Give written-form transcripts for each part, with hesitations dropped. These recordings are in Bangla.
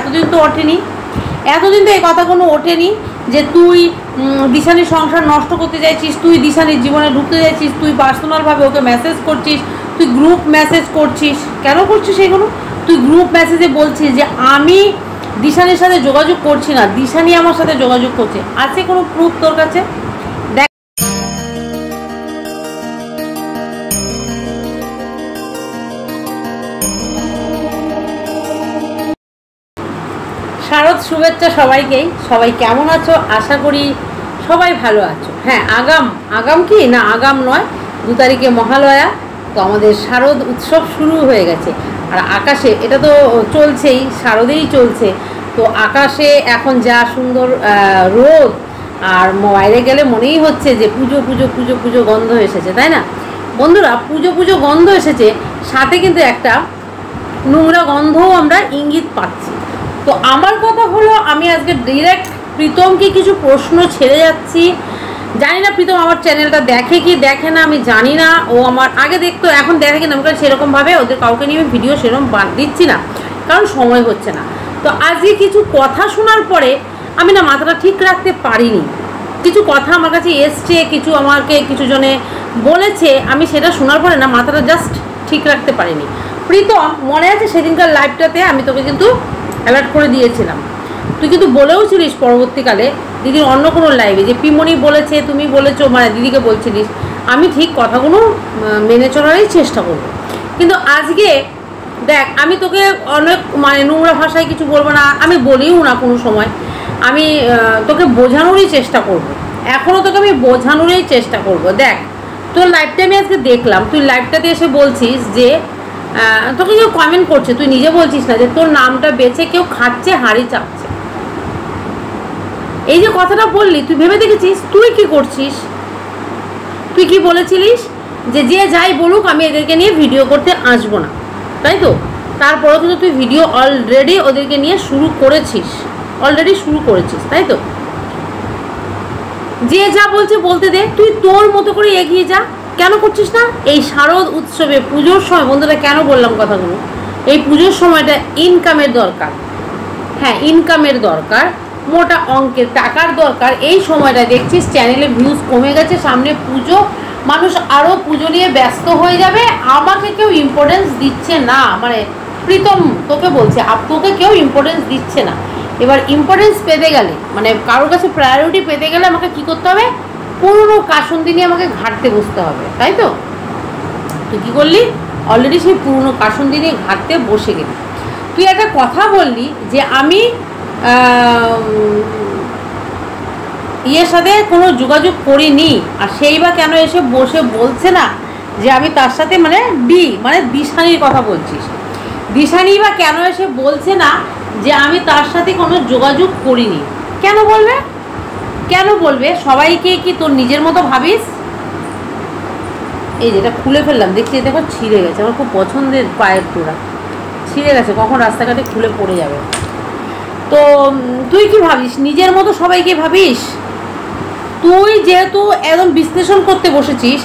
এতদিন তো ওঠেনি, এতদিন তো এই কথাগুলো ওঠেনি যে তুই দিশানির সংসার নষ্ট করতে চাইছিস, তুই দিশানির জীবনে ঢুকতে চাইছিস, তুই পার্সোনালভাবে ওকে মেসেজ করছিস, তুই গ্রুপ মেসেজ করছিস। কেন করছিস এগুলো? তুই গ্রুপ মেসেজে বলছিস যে আমি দিশানির সাথে যোগাযোগ করছি না, দিশানি আমার সাথে যোগাযোগ করছে। আছে কোনো প্রুফ তোর কাছে? দেখ, শারদ শুভেচ্ছা সবাইকেই। সবাই কেমন আছো? আশা করি সবাই ভালো আছো। হ্যাঁ, আগাম কি না, আগাম নয়, 2 তারিখে মহালয়া, তো আমাদের শারদ উৎসব শুরু হয়ে গেছে। আর আকাশে এটা তো চলছেই, শারদেই চলছে, তো আকাশে এখন যা সুন্দর রোদ, আর বাইরে গেলে মনেই হচ্ছে যে পুজো পুজো পুজো পুজো গন্ধ এসেছে, তাই না বন্ধুরা? পুজো পুজো গন্ধ এসেছে, সাথে কিন্তু একটা নোংরা গন্ধও আমরা ইঙ্গিত পাচ্ছি। তো আমার কথা হলো, আমি আজকে ডিরেক্ট প্রীতমকে কিছু প্রশ্ন ছেড়ে যাচ্ছি। জানি না প্রীতম আমার চ্যানেলটা দেখে কি দেখে না, আমি জানি না। ও আমার আগে দেখতো, এখন দেখে কিনা আমাকে সেরকমভাবে ওদের কাউকে নিয়ে ভিডিও সেরকম বাদ দিচ্ছি না, কারণ সময় হচ্ছে না। তো আজকে কিছু কথা শোনার পরে আমি না মাথাটা ঠিক রাখতে পারিনি। কিছু কথা আমার কাছে এসছে, কিছু আমাকে কিছু জনে বলেছে, আমি সেটা শোনার পরে না মাথাটা জাস্ট ঠিক রাখতে পারিনি। প্রীতম, মনে আছে সেদিনকার লাইভটাতে আমি তোকে কিন্তু অ্যালার্ট করে দিয়েছিলাম, তুই কিন্তু বলেও ছিলিস পরবর্তীকালে দিদির অন্য কোনো লাইভে যে পিমনি বলেছে, তুমি বলেছো, মানে দিদিকে বলছিলিস। আমি ঠিক কথাগুলো মেনে চলারই চেষ্টা করবো, কিন্তু আজকে দেখ, আমি তোকে অনেক মানে নোংরা ভাষায় কিছু বলবো না, আমি বলিও না কোনো সময়। আমি তোকে বোঝানোরই চেষ্টা করব, এখনও তোকে আমি বোঝানোরই চেষ্টা করব। দেখ, তোর লাইভটা আমি আজকে দেখলাম, তুই লাইভটাতে এসে বলছিস যে তোকে কেউ কমেন্ট করছে, তুই নিজে বলছিস না যে তোর নামটা বেছে কেউ খাচ্ছে, হাড়ি চাপছে। এই যে কথাটা বললি, তুই ভেবে দেখেছিস তুই কি করছিস? তুই কি বলেছিলিস যে যে যাই বলুক আমি এদেরকে নিয়ে ভিডিও করতে আসবো না, তাই তো? তারপরেও কিন্তু তুই ভিডিও অলরেডি ওদেরকে নিয়ে শুরু করেছিস, তাই তো? যে যা বলছে বলতে দে, তুই তোর মতো করে এগিয়ে যা। কেন করছিস না? এই শারদ উৎসবে পুজোর সময়, বন্ধুরা কেন বললাম কথাগুলো, এই পুজোর সময়টা ইনকামের দরকার। হ্যাঁ, ইনকামের দরকার, মোটা অঙ্কের টাকার দরকার। এই সময়টা দেখছিস চ্যানেলে ভিউজ কমে গেছে, সামনে পুজো, মানুষ আরও পুজো নিয়ে ব্যস্ত হয়ে যাবে, আমাকে কেউ ইম্পর্টেন্স দিচ্ছে না। মানে প্রীতম তোকে বলছে, তোকে কেউ ইম্পর্টেন্স দিচ্ছে না। এবার ইম্পর্টেন্স পেতে গেলে, মানে কারোর কাছে প্রায়োরিটি পেতে গেলে আমাকে কী করতে হবে? পুরনো কাসুন্দি নিয়ে আমাকে ঘাঁটতে বসতে হবে, তাই তো? তুই কী করলি? অলরেডি সেই পুরনো কাসুন্দি নিয়ে ঘাঁটতে বসে গেলি। তুই একটা কথা বললি যে আমি ইয়ের সাথে কোনো যোগাযোগ করিনি, আর সেই বা কেন এসে বসে বলছে না যে আমি তার সাথে, মানে দিশানির কথা বলছিস, দিশানি বা কেন এসে বলছে না যে আমি তার সাথে কোনো যোগাযোগ করিনি? কেন বলবে? কেন বলবে? সবাইকে কি তোর নিজের মতো ভাবিস? এই যেটা খুলে ফেললাম, দেখছি দেখো ছিঁড়ে গেছে, আমার খুব পছন্দের পায়ের তোড়া, ছিঁড়ে গেছে, কখন রাস্তাঘাটে খুলে পড়ে যাবে। তো তুই কি ভাবিস? নিজের মতো সবাইকে ভাবিস? তুই যেহেতু একদম বিশ্লেষণ করতে বসেছিস,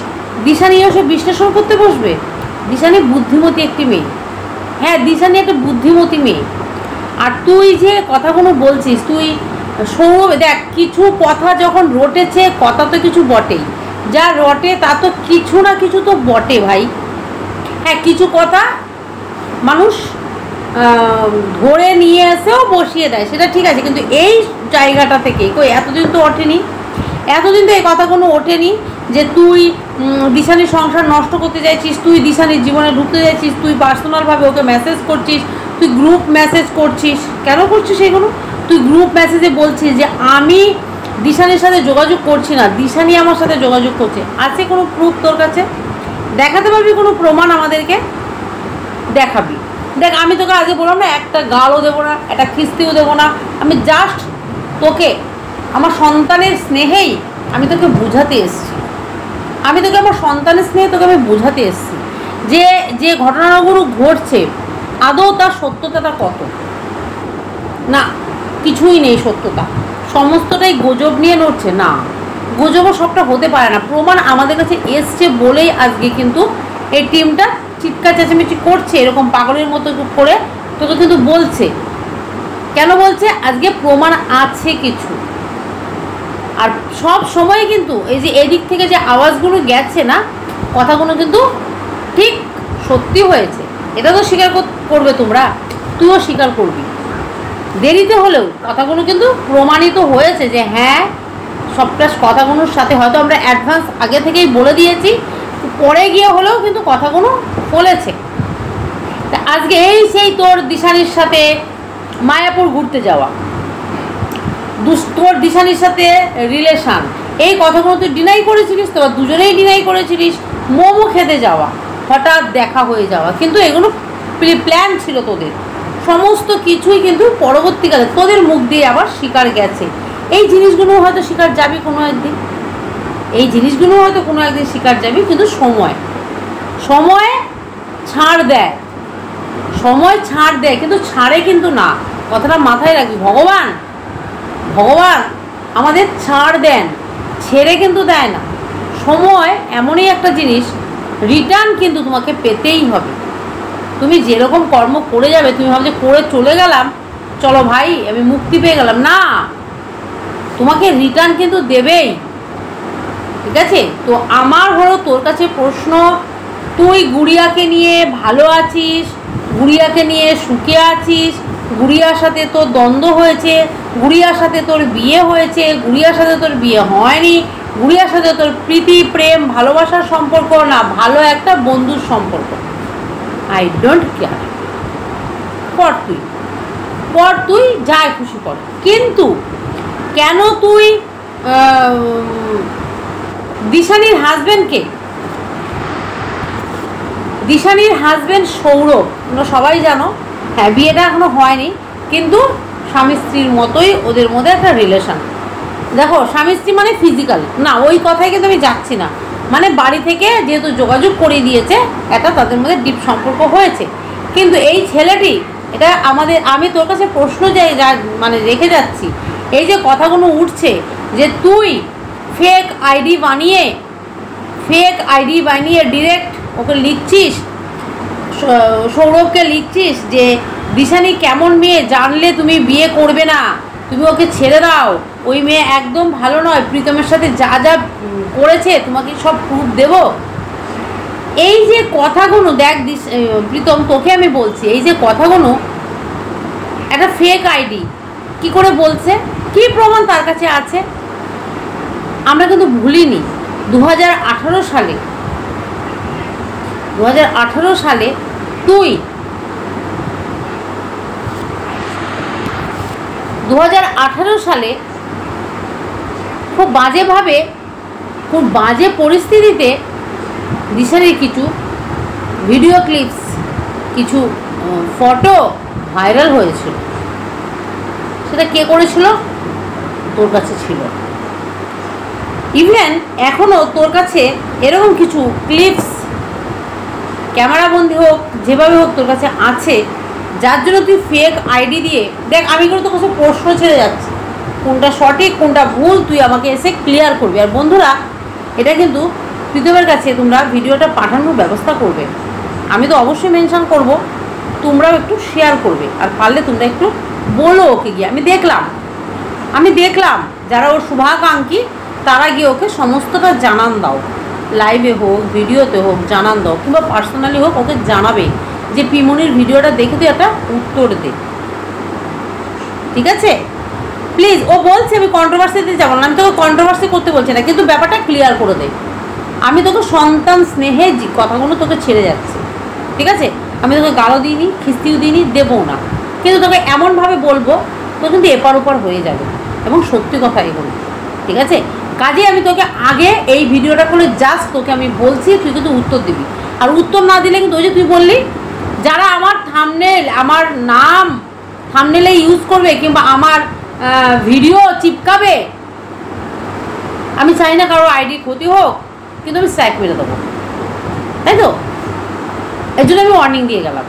দিশানিও সে বিশ্লেষণ করতে বসবে। দিশানি বুদ্ধিমতী একটি মেয়ে, হ্যাঁ দিশানি একটা বুদ্ধিমতী মেয়ে। আর তুই যে কথাগুলো বলছিস, তুই সৌরভ, দেখ কিছু কথা যখন রটেছে, কথা তো কিছু বটেই, যা রটে তা তো কিছু না কিছু তো বটে ভাই। হ্যাঁ, কিছু কথা মানুষ ধরে নিয়ে এসেও বসিয়ে দেয়, সেটা ঠিক আছে, কিন্তু এই জায়গাটা থেকে কই এতদিন তো ওঠেনি, এতদিন তো এই কথাগুলো ওঠেনি যে তুই দিশানির সংসার নষ্ট করতে চাইছিস, তুই দিশানির জীবনে ঢুকতে চাইছিস, তুই পার্সোনালভাবে ওকে মেসেজ করছিস, তুই গ্রুপ মেসেজ করছিস। কেন করছিস এগুলো? তুই গ্রুপ মেসেজে বলছিস যে আমি দিশানির সাথে যোগাযোগ করছি না, দিশানি আমার সাথে যোগাযোগ করছে। আছে কোনো প্রুফ তোর কাছে? দেখাতে পারবি কোনো প্রমাণ আমাদেরকে? দেখাবি। দেখ, আমি তোকে আগে বললাম না, একটা গালও দেবো না, একটা খিস্তিও দেবো না, আমি জাস্ট তোকে আমার সন্তানের স্নেহেই আমি তোকে বোঝাতে এসেছি, আমার সন্তানের স্নেহে তোকে আমি বোঝাতে এসেছি যে যে ঘটনাগুলো ঘটছে আদৌ তার সত্যতাটা কত। না, কিছুই নেই সত্যতা, সমস্তটাই গুজব নিয়ে নড়ছে। না, গুজবও সবটা হতে পারে না, প্রমাণ আমাদের কাছে এসছে বলেই আজকে কিন্তু এই টিমটা চিৎকার চেঁচামেচি করছে, এরকম পাগলের মতো করে তোকে কিন্তু বলছে। কেন বলছে? আজকে প্রমাণ আছে কিছু। আর সব সময় কিন্তু এই যে এদিক থেকে যে আওয়াজগুলো গেছে না, কথাগুলো কিন্তু ঠিক সত্যি হয়েছে। এটা তো স্বীকার করবে তোমরা, তুইও স্বীকার করবি। দেরিতে হলেও কথাগুলো কিন্তু প্রমাণিত হয়েছে যে হ্যাঁ, সবটা কথাগুলোর সাথে হয়তো আমরা অ্যাডভান্স আগে থেকেই বলে দিয়েছি, পরে গিয়ে হলেও কিন্তু কথাগুলো বলেছে। তা আজকে এই সেই তোর দিশানির সাথে মায়াপুর ঘুরতে যাওয়া, তোর দিশানির সাথে রিলেশান, এই কথাগুলো তুই ডিনাই করেছিলিস, তো দুজনেই ডিনাই করেছিলিস। মোমো খেতে যাওয়া, হঠাৎ দেখা হয়ে যাওয়া, কিন্তু এগুলো প্ল্যান ছিল তোদের। সমস্ত কিছুই কিন্তু পরবর্তীকালে তোদের মুখ দিয়ে আবার স্বীকার গেছে। এই জিনিসগুলো হয়তো স্বীকার যাবি কোনো একদিন, এই জিনিসগুলো হয়তো কোনো একদিন স্বীকার যাবি, কিন্তু সময় ছাড় দেয়, সময় ছাড় দেয়, কিন্তু ছাড়ে কিন্তু না। কথাটা মাথায় রাখবি। ভগবান আমাদের ছাড় দেন, ছেড়ে কিন্তু দেয় না। সময় এমনই একটা জিনিস, রিটার্ন কিন্তু তোমাকে পেতেই হবে। তুমি যেরকম কর্ম করে যাবে, তুমি ভাবছো করে চলে গেলাম, চলো ভাই আমি মুক্তি পেয়ে গেলাম, না, তোমাকে রিটার্ন কিন্তু দেবেই। ঠিক আছে? তো আমার হলো তোর কাছে প্রশ্ন, তুই গুড়িয়াকে নিয়ে ভালো আছিস, গুড়িয়াকে নিয়ে সুখে আছিস, গুড়িয়ার সাথে তোর দ্বন্দ্ব হয়েছে, গুড়িয়ার সাথে তোর বিয়ে হয়েছে, গুড়িয়ার সাথে তোর বিয়ে হয়নি, গুড়িয়ার সাথে তোর প্রীতি প্রেম ভালোবাসার সম্পর্ক না, ভালো একটা বন্ধুর সম্পর্ক, আই ডোন্ট কেয়ার, পর তুই যা খুশি কর। কিন্তু কেন তুই দিশানির হাজব্যান্ড সৌরভ, তোমরা সবাই জানো, হ্যাঁ বিয়েটা এখনো হয়নি, কিন্তু স্বামী স্ত্রীর মতোই ওদের মধ্যে একটা রিলেশন। দেখো, স্বামী স্ত্রী মানে ফিজিক্যাল না, ওই কথায় কিন্তু আমি যাচ্ছি না, মানে বাড়ি থেকে যেহেতু যোগাযোগ করে দিয়েছে, একটা তাদের মধ্যে ডিপ সম্পর্ক হয়েছে। কিন্তু এই ছেলেটি, এটা আমি তোর কাছে প্রশ্ন মানে রেখে যাচ্ছি, এই যে কথাগুলো উঠছে যে তুই ফেক আইডি বানিয়ে ডিরেক্ট ওকে লিখছিস, সৌরভকে লিখছিস যে দিশানি কেমন মেয়ে, জানলে তুমি বিয়ে করবে না, তুমি ওকে ছেড়ে দাও, ওই মেয়ে একদম ভালো নয়, প্রীতমের সাথে যা যা করেছে তোমাকে সব প্রুফ দেব। এই যে কথাগুলো দেখ প্রীতম, তোকে আমি বলছি, এই যে কথাগুলো একটা ফেক আইডি কি করে বলছে, কি প্রমাণ তার কাছে আছে? আমরা কিন্তু ভুলিনি 2018 সালে তুই 2018 সালে খুব বাজে পরিস্থিতিতে দিশানির কিছু ভিডিও ক্লিপস, কিছু ফটো ভাইরাল হয়েছিল। সেটা কে করেছিল? তোর কাছে ছিল। ইভেন এখনও তোর কাছে এরকম কিছু ক্লিপস ক্যামেরাবন্দি হোক, যেভাবে হোক তোর কাছে আছে, যার জন্য তুই ফেক আইডি দিয়ে, দেখ আমি কিন্তু তোর কাছে প্রশ্ন ছেড়ে যাচ্ছি, কোনটা সঠিক কোনটা ভুল তুই আমাকে এসে ক্লিয়ার করবি। আর বন্ধুরা, এটা কিন্তু প্রীতমের কাছে তোমরা ভিডিওটা পাঠানোর ব্যবস্থা করবে, আমি তো অবশ্যই মেনশন করব, তোমরাও একটু শেয়ার করবে, আর পারলে তোমরা একটু বলো ওকে গিয়ে। আমি দেখলাম যারা ওর শুভাকাঙ্ক্ষী তারা গিয়ে ওকে সমস্তটা জানান দাও, লাইভে হোক ভিডিওতে হোক জানান দাও, কিংবা পার্সোনালি হোক ওকে জানাবে যে পিমনির ভিডিওটা দেখে তুই একটা উত্তর দে, ঠিক আছে? প্লিজ। ও বলছে আমি কন্ট্রোভার্সিতে যাবো না, আমি তোকে কন্ট্রোভার্সি করতে বলছি না, কিন্তু ব্যাপারটা ক্লিয়ার করে দে। আমি তোকে সন্তান স্নেহে কথাগুলো তোকে ছেড়ে যাচ্ছে, ঠিক আছে? আমি তোকে গালও দিইনি, খিস্তিও দিইনি, দেবও না, কিন্তু তোকে এমনভাবে বলবো তো কিন্তু এপার ওপার হয়ে যাবে, এবং সত্যি কথা এগুলো, ঠিক আছে? কাজে আমি তোকে আগে এই ভিডিওটা করে জাস্ট তোকে আমি বলছি, তুই কিন্তু উত্তর দিবি। আর উত্তর না দিলে কিন্তু ওই যে তুই বললি, যারা আমার থাম্বনেল, আমার নাম থাম্বনেলে ইউজ করবে কিংবা আমার ভিডিও চিপকাবে, আমি চাই না কারো আইডি ক্ষতি হোক, কিন্তু আমি স্ট্রাইক মেরে দেবো, তাই তো? এর জন্য আমি ওয়ার্নিং দিয়ে গেলাম।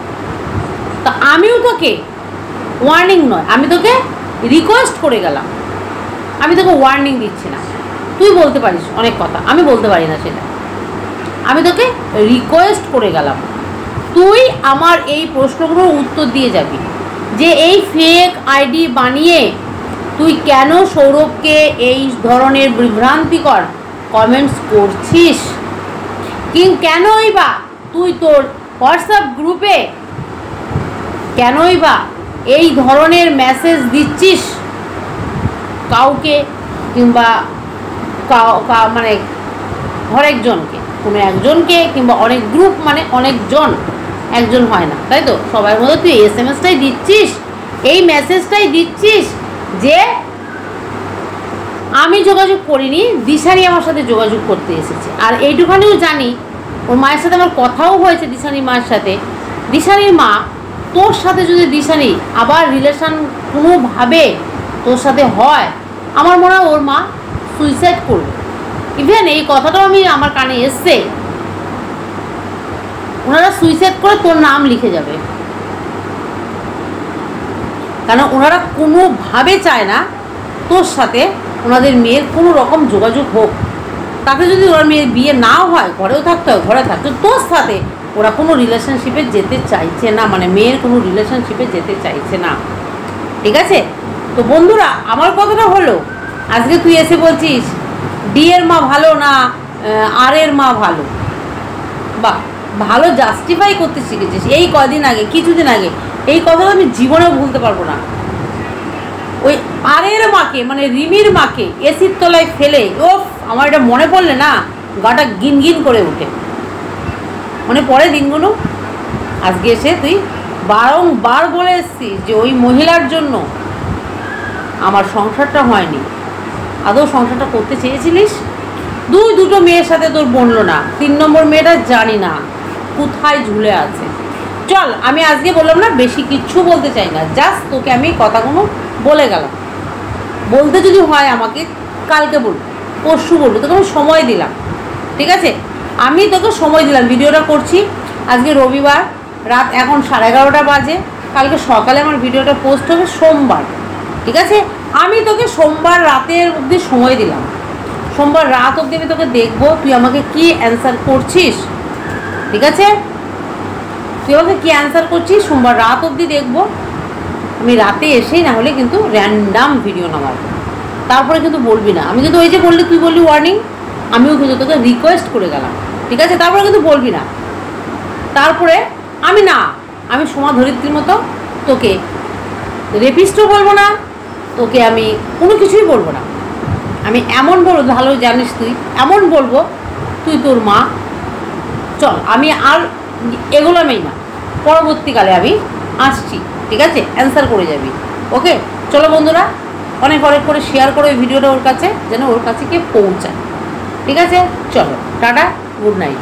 তা আমিও তোকে ওয়ার্নিং নয়, আমি তোকে রিকোয়েস্ট করে গেলাম, আমি তোকে ওয়ার্নিং দিচ্ছি না। তুই বলতে পারিস অনেক কথা, আমি বলতে পারি না সেটা, আমি তোকে রিকোয়েস্ট করে গেলাম, তুই আমার এই প্রশ্নগুলোর উত্তর দিয়ে যাবি। যে এই ফেক আইডি বানিয়ে তুই কেন সৌরভকে এই ধরনের বিভ্রান্তিকর কমেন্টস করছিস? কেনই বা তুই তোর হোয়াটসঅ্যাপ গ্রুপে কেনই বা এই ধরনের মেসেজ দিচ্ছিস কাউকে, কিংবা মানে হরেকজনকে, কোনো একজনকে, কিংবা অনেক গ্রুপ, মানে অনেকজন, একজন হয় না, তাই তো? সবার মধ্যে তুই SMS-টাই দিচ্ছিস, এই মেসেজটাই দিচ্ছিস যে আমি যোগাযোগ করিনি, দিশারি আমার সাথে যোগাযোগ করতে এসেছে। আর এইটুখানিও জানি ওর মায়ের সাথে আমার কথাও হয়েছে, দিশারির মায়ের সাথে। দিশারির মা তোর সাথে যদি দিশারি আবার রিলেশন কোনোভাবে তোর সাথে হয়, আমার মনে হয় ওর মা সুইসাইড করবে। ইভেন এই কথাটাও আমার কানে এসছে, ওনারা সুইসাইড করে তোর নাম লিখে যাবে, কারণ ওনারা কোনোভাবে চায় না তোর সাথে ওনাদের মেয়ের কোনো রকম যোগাযোগ হোক। তাতে যদি ওর মেয়ের বিয়ে নাও হয়, ঘরেও থাকতে হয়, ঘরে থাকতে, তোর সাথে ওরা কোনো রিলেশনশিপে যেতে চাইছে না, মানে মেয়ের কোনো রিলেশনশিপে যেতে চাইছে না, ঠিক আছে? তো বন্ধুরা, আমার কথাটা হলো, আজকে তুই এসে বলছিস ডি এর মা ভালো না আর এর মা ভালো। বা ভালো জাস্টিফাই করতে শিখেছিস এই কদিন আগে, কিছুদিন আগে। এই কথাটা আমি জীবনেও ভুলতে পারবো না। ওই আরের মাকে, মানে রিমির মাকে এসির তলায় ফেলে, ওফ, আমার এটা মনে পড়লে না গাটা গিন গিন করে ওঠে। মনে পড়ে দিনগুলো। আজকে এসে তুই বারংবার বলে এসছিস যে ওই মহিলার জন্য আমার সংসারটা হয়নি। আদৌ সংসারটা করতে চেয়েছিলিস? দুটো মেয়ের সাথে তোর বনলো না, 3 নম্বর মেয়েটা জানি না কোথায় ঝুলে আছে। চল, আমি আজকে বললাম না, বেশি কিচ্ছু বলতে চাই না, জাস্ট তোকে আমি কথাগুলো বলে গেলাম। বলতে যদি হয় আমাকে কালকে বলবো, পরশু বলবো, তোকে আমি সময় দিলাম, ঠিক আছে? আমি তোকে সময় দিলাম, ভিডিওটা করছি আজকে রবিবার রাত, এখন 11:30 বাজে। কালকে সকালে আমার ভিডিওটা পোস্ট হবে সোমবার, ঠিক আছে? আমি তোকে সোমবার রাতের অবধি সময় দিলাম, সোমবার রাত অবধি আমি তোকে দেখবো তুই আমাকে কি অ্যান্সার করছিস, ঠিক আছে? তুই আমাকে কী অ্যান্সার করছিস সোমবার রাত অবধি দেখবো। আমি রাতে এসেই না হলে কিন্তু র্যান্ডাম ভিডিও নামাবো, তারপরে কিন্তু বলবি না। আমি কিন্তু ওই যে বললি, তুই বললি ওয়ার্নিং, আমিও কিন্তু তোকে রিকোয়েস্ট করে গেলাম, ঠিক আছে? তারপরে কিন্তু বলবি না। তারপরে আমি সোমা ধরিত্রীর মতো তোকে রেপিস্টও বলবো না, তোকে আমি কোনো কিছুই বলবো না। আমি এমন বলবো, ভালো জানিস তুই, এমন বলবো তুই তোর মা। চল, আমি আর এগোলামই না, পরবর্তীকালে আমি আসছি, ঠিক আছে? অ্যান্সার করে যাবি, ওকে? চলো বন্ধুরা, অনেক করে শেয়ার করো এই ভিডিওটা ওর কাছে, যেন ওর কাছে গিয়ে পৌঁছায়, ঠিক আছে? চলো, টাটা, গুড নাইট।